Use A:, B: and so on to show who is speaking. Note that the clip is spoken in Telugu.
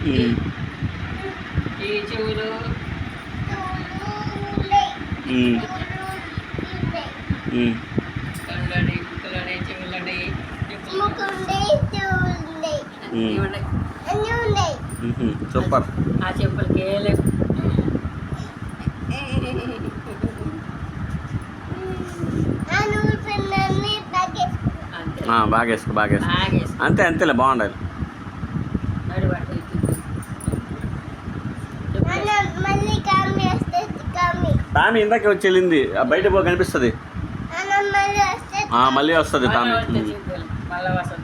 A: ఈ చెవులు కళ్ళని ముక్కులని చెవులని
B: సూపర్.
A: ఆ చెప్పులకి వేయలేవు.
B: బాగా వేసుకో బాగా వేసుకో. అంతే అంతేలే బాగుండాలి. టామీ ఇందాకే వచ్చి వెళ్ళింది. బయట పో కనిపిస్తుంది. మళ్ళీ వస్తుంది టామీ.
A: మళ్ళీ వస్తుంది.